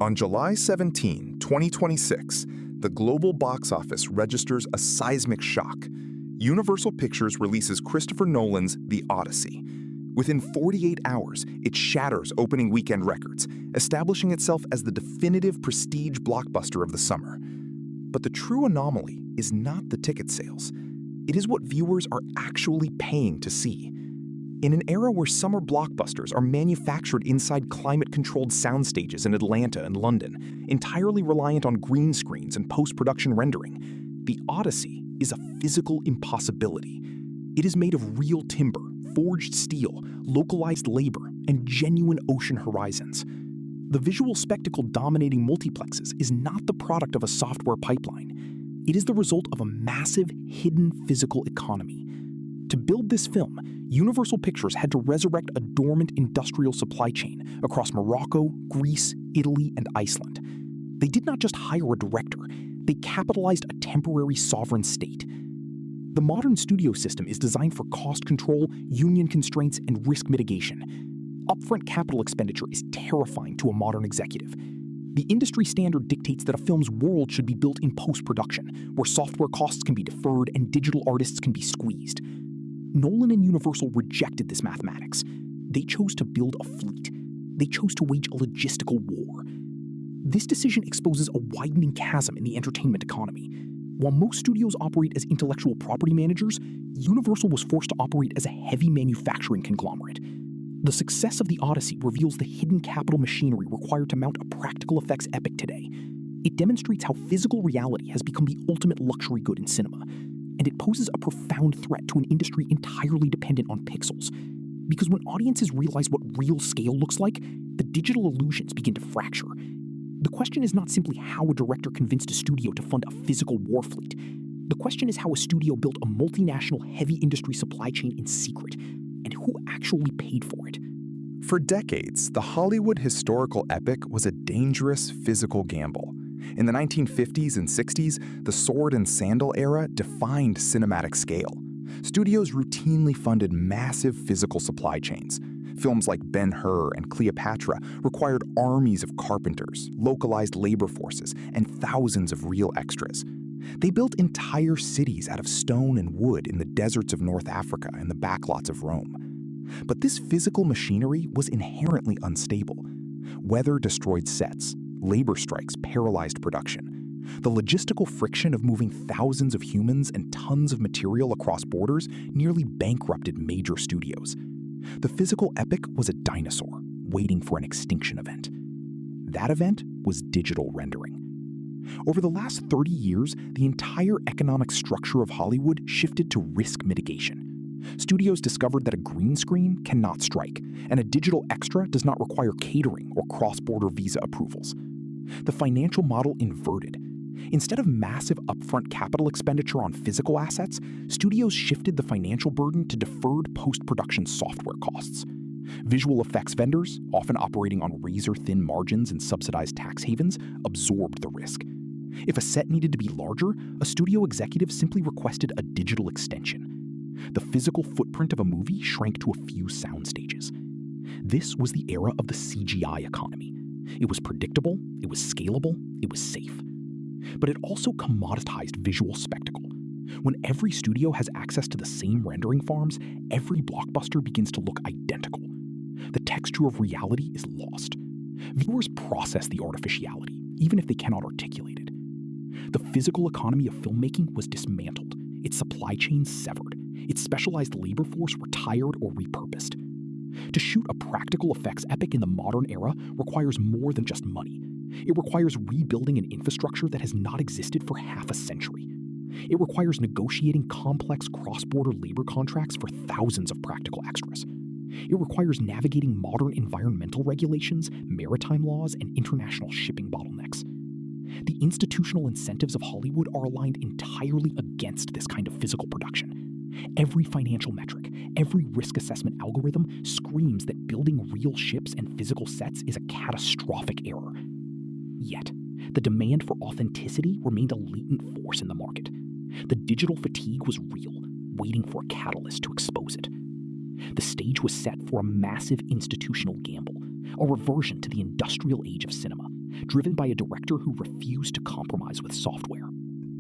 On July 17, 2026, the global box office registers a seismic shock. Universal Pictures releases Christopher Nolan's The Odyssey. Within 48 hours, it shatters opening weekend records, establishing itself as the definitive prestige blockbuster of the summer. But the true anomaly is not the ticket sales. It is what viewers are actually paying to see. In an era where summer blockbusters are manufactured inside climate-controlled soundstages in Atlanta and London, entirely reliant on green screens and post-production rendering, The Odyssey is a physical impossibility. It is made of real timber, forged steel, localized labor, and genuine ocean horizons. The visual spectacle dominating multiplexes is not the product of a software pipeline. It is the result of a massive, hidden physical economy. To build this film, Universal Pictures had to resurrect a dormant industrial supply chain across Morocco, Greece, Italy, and Iceland. They did not just hire a director, they capitalized a temporary sovereign state. The modern studio system is designed for cost control, union constraints, and risk mitigation. Upfront capital expenditure is terrifying to a modern executive. The industry standard dictates that a film's world should be built in post-production, where software costs can be deferred and digital artists can be squeezed. Nolan and Universal rejected this mathematics. They chose to build a fleet. They chose to wage a logistical war. This decision exposes a widening chasm in the entertainment economy. While most studios operate as intellectual property managers, Universal was forced to operate as a heavy manufacturing conglomerate. The success of The Odyssey reveals the hidden capital machinery required to mount a practical effects epic today. It demonstrates how physical reality has become the ultimate luxury good in cinema. And it poses a profound threat to an industry entirely dependent on pixels. Because when audiences realize what real scale looks like, the digital illusions begin to fracture. The question is not simply how a director convinced a studio to fund a physical war fleet. The question is how a studio built a multinational heavy industry supply chain in secret, and who actually paid for it. For decades, the Hollywood historical epic was a dangerous physical gamble. In the 1950s and 60s, the sword-and-sandal era defined cinematic scale. Studios routinely funded massive physical supply chains. Films like Ben-Hur and Cleopatra required armies of carpenters, localized labor forces, and thousands of real extras. They built entire cities out of stone and wood in the deserts of North Africa and the backlots of Rome. But this physical machinery was inherently unstable. Weather destroyed sets. Labor strikes paralyzed production. The logistical friction of moving thousands of humans and tons of material across borders nearly bankrupted major studios. The physical epic was a dinosaur waiting for an extinction event. That event was digital rendering. Over the last 30 years, the entire economic structure of Hollywood shifted to risk mitigation. Studios discovered that a green screen cannot strike, and a digital extra does not require catering or cross-border visa approvals. The financial model inverted. Instead of massive upfront capital expenditure on physical assets, studios shifted the financial burden to deferred post-production software costs. Visual effects vendors, often operating on razor-thin margins and subsidized tax havens, absorbed the risk. If a set needed to be larger, a studio executive simply requested a digital extension. The physical footprint of a movie shrank to a few soundstages. This was the era of the CGI economy. It was predictable, it was scalable, it was safe. But it also commoditized visual spectacle. When every studio has access to the same rendering farms, every blockbuster begins to look identical. The texture of reality is lost. Viewers process the artificiality, even if they cannot articulate it. The physical economy of filmmaking was dismantled, its supply chain severed, its specialized labor force retired or repurposed. To shoot a practical effects epic in the modern era requires more than just money. It requires rebuilding an infrastructure that has not existed for half a century. It requires negotiating complex cross-border labor contracts for thousands of practical extras. It requires navigating modern environmental regulations, maritime laws, and international shipping bottlenecks. The institutional incentives of Hollywood are aligned entirely against this kind of physical production. Every financial metric, every risk assessment algorithm screams that building real ships and physical sets is a catastrophic error. Yet, the demand for authenticity remained a latent force in the market. The digital fatigue was real, waiting for a catalyst to expose it. The stage was set for a massive institutional gamble, a reversion to the industrial age of cinema, driven by a director who refused to compromise with software.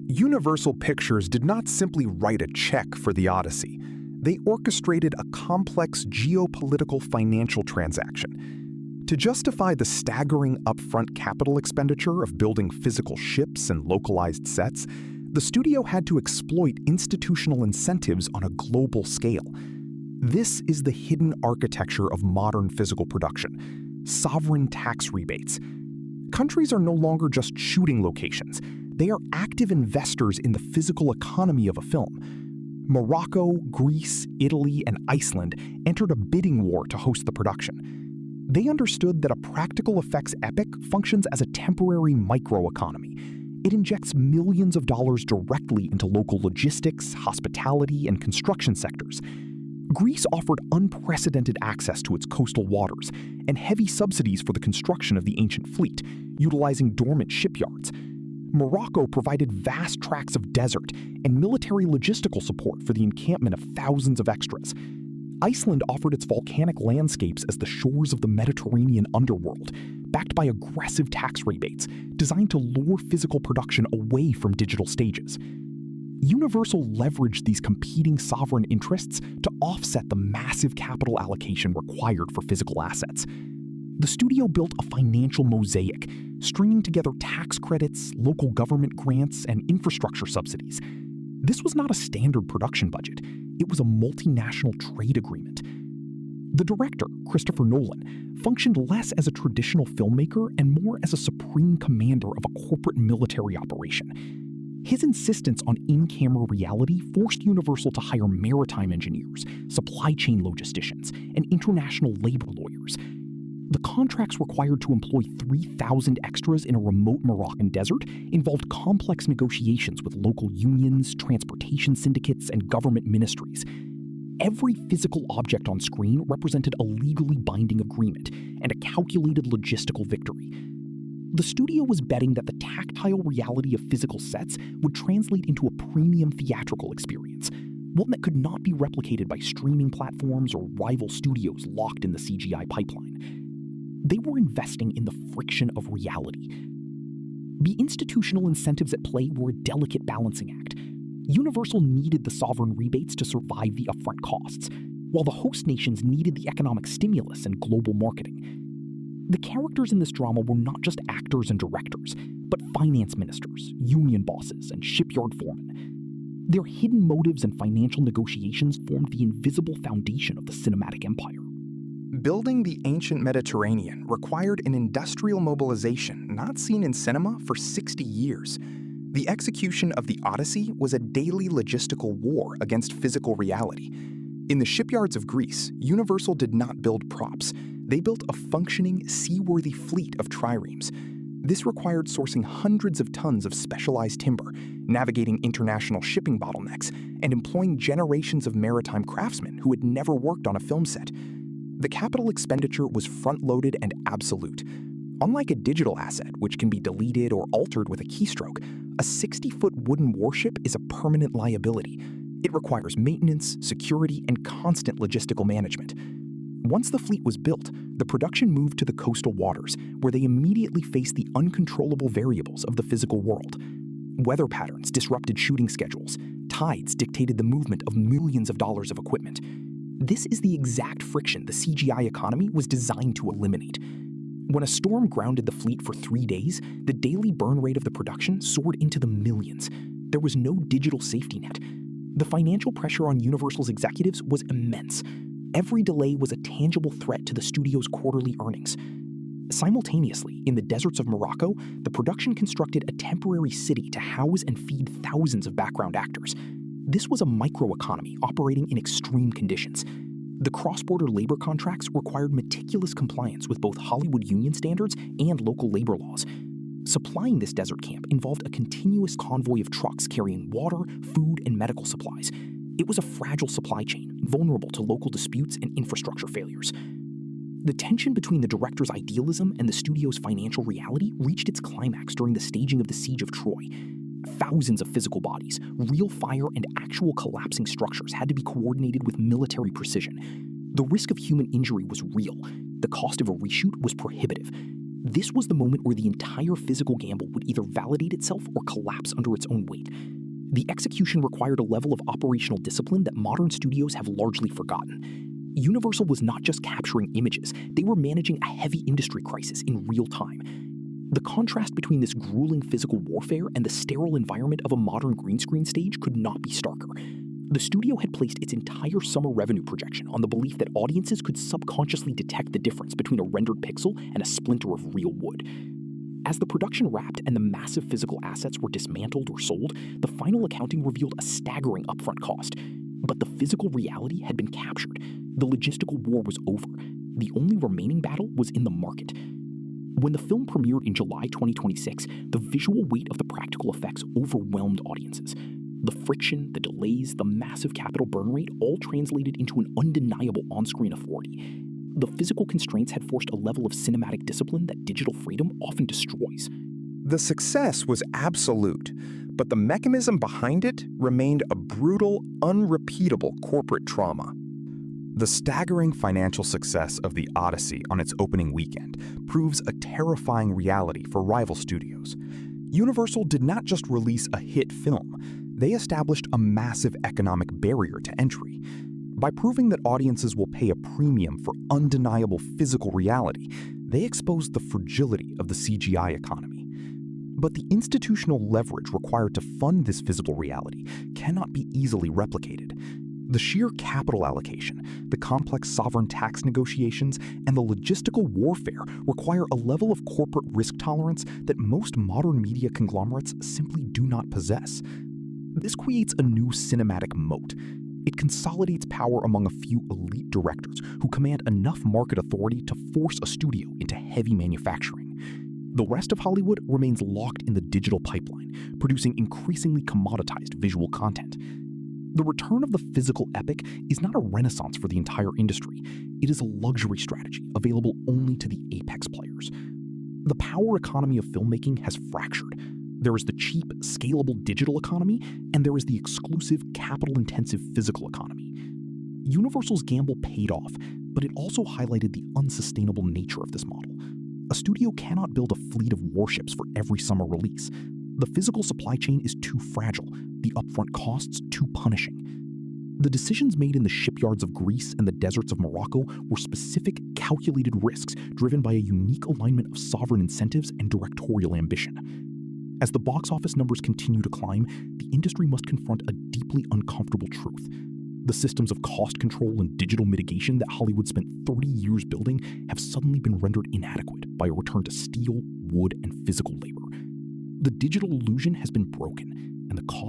Universal Pictures did not simply write a check for the Odyssey. They orchestrated a complex geopolitical financial transaction. To justify the staggering upfront capital expenditure of building physical ships and localized sets, the studio had to exploit institutional incentives on a global scale. This is the hidden architecture of modern physical production: sovereign tax rebates. Countries are no longer just shooting locations. They are active investors in the physical economy of a film. Morocco, Greece, Italy, and Iceland entered a bidding war to host the production. They understood that a practical effects epic functions as a temporary micro-economy. It injects millions of dollars directly into local logistics, hospitality, and construction sectors. Greece offered unprecedented access to its coastal waters and heavy subsidies for the construction of the ancient fleet, utilizing dormant shipyards. Morocco provided vast tracts of desert and military logistical support for the encampment of thousands of extras. Iceland offered its volcanic landscapes as the shores of the Mediterranean underworld, backed by aggressive tax rebates designed to lure physical production away from digital stages. Universal leveraged these competing sovereign interests to offset the massive capital allocation required for physical assets. The studio built a financial mosaic, stringing together tax credits, local government grants, and infrastructure subsidies. This was not a standard production budget. It was a multinational trade agreement. The director, Christopher Nolan, functioned less as a traditional filmmaker and more as a supreme commander of a corporate military operation. His insistence on in-camera reality forced Universal to hire maritime engineers, supply chain logisticians, and international labor lawyers. The contracts required to employ 3,000 extras in a remote Moroccan desert involved complex negotiations with local unions, transportation syndicates, and government ministries. Every physical object on screen represented a legally binding agreement and a calculated logistical victory. The studio was betting that the tactile reality of physical sets would translate into a premium theatrical experience, one that could not be replicated by streaming platforms or rival studios locked in the CGI pipeline. They were investing in the friction of reality. The institutional incentives at play were a delicate balancing act. Universal needed the sovereign rebates to survive the upfront costs, while the host nations needed the economic stimulus and global marketing. The characters in this drama were not just actors and directors, but finance ministers, union bosses, and shipyard foremen. Their hidden motives and financial negotiations formed the invisible foundation of the cinematic empire. Building the ancient Mediterranean required an industrial mobilization not seen in cinema for 60 years. The execution of the Odyssey was a daily logistical war against physical reality. In the shipyards of Greece, Universal did not build props. They built a functioning, seaworthy fleet of triremes. This required sourcing hundreds of tons of specialized timber, navigating international shipping bottlenecks, and employing generations of maritime craftsmen who had never worked on a film set. The capital expenditure was front-loaded and absolute. Unlike a digital asset, which can be deleted or altered with a keystroke, a 60-foot wooden warship is a permanent liability. It requires maintenance, security, and constant logistical management. Once the fleet was built, the production moved to the coastal waters, where they immediately faced the uncontrollable variables of the physical world. Weather patterns disrupted shooting schedules. Tides dictated the movement of millions of dollars of equipment. This is the exact friction the CGI economy was designed to eliminate. When a storm grounded the fleet for 3 days, the daily burn rate of the production soared into the millions. There was no digital safety net. The financial pressure on Universal's executives was immense. Every delay was a tangible threat to the studio's quarterly earnings. Simultaneously, in the deserts of Morocco, the production constructed a temporary city to house and feed thousands of background actors. This was a micro-economy operating in extreme conditions. The cross-border labor contracts required meticulous compliance with both Hollywood union standards and local labor laws. Supplying this desert camp involved a continuous convoy of trucks carrying water, food, and medical supplies. It was a fragile supply chain, vulnerable to local disputes and infrastructure failures. The tension between the director's idealism and the studio's financial reality reached its climax during the staging of the Siege of Troy. Thousands of physical bodies, real fire, and actual collapsing structures had to be coordinated with military precision. The risk of human injury was real. The cost of a reshoot was prohibitive. This was the moment where the entire physical gamble would either validate itself or collapse under its own weight. The execution required a level of operational discipline that modern studios have largely forgotten. Universal was not just capturing images, they were managing a heavy industry crisis in real time. The contrast between this grueling physical warfare and the sterile environment of a modern green screen stage could not be starker. The studio had placed its entire summer revenue projection on the belief that audiences could subconsciously detect the difference between a rendered pixel and a splinter of real wood. As the production wrapped and the massive physical assets were dismantled or sold, the final accounting revealed a staggering upfront cost. But the physical reality had been captured. The logistical war was over. The only remaining battle was in the market. When the film premiered in July 2026, the visual weight of the practical effects overwhelmed audiences. The friction, the delays, the massive capital burn rate all translated into an undeniable on-screen authority. The physical constraints had forced a level of cinematic discipline that digital freedom often destroys. The success was absolute, but the mechanism behind it remained a brutal, unrepeatable corporate trauma. The staggering financial success of the Odyssey on its opening weekend proves a terrifying reality for rival studios. Universal did not just release a hit film, they established a massive economic barrier to entry. By proving that audiences will pay a premium for undeniable physical reality, they exposed the fragility of the CGI economy. But the institutional leverage required to fund this visible reality cannot be easily replicated. The sheer capital allocation, the complex sovereign tax negotiations, and the logistical warfare require a level of corporate risk tolerance that most modern media conglomerates simply do not possess. This creates a new cinematic moat. It consolidates power among a few elite directors who command enough market authority to force a studio into heavy manufacturing. The rest of Hollywood remains locked in the digital pipeline, producing increasingly commoditized visual content. The return of the physical epic is not a renaissance for the entire industry. It is a luxury strategy available only to the apex players. The power economy of filmmaking has fractured. There is the cheap, scalable digital economy, and there is the exclusive, capital-intensive physical economy. Universal's gamble paid off, but it also highlighted the unsustainable nature of this model. A studio cannot build a fleet of warships for every summer release. The physical supply chain is too fragile, the upfront costs too punishing. The decisions made in the shipyards of Greece and the deserts of Morocco were specific, calculated risks driven by a unique alignment of sovereign incentives and directorial ambition. As the box office numbers continue to climb, the industry must confront a deeply uncomfortable truth. The systems of cost control and digital mitigation that Hollywood spent 30 years building have suddenly been rendered inadequate by a return to steel, wood, and physical labor. The digital illusion has been broken, and the cost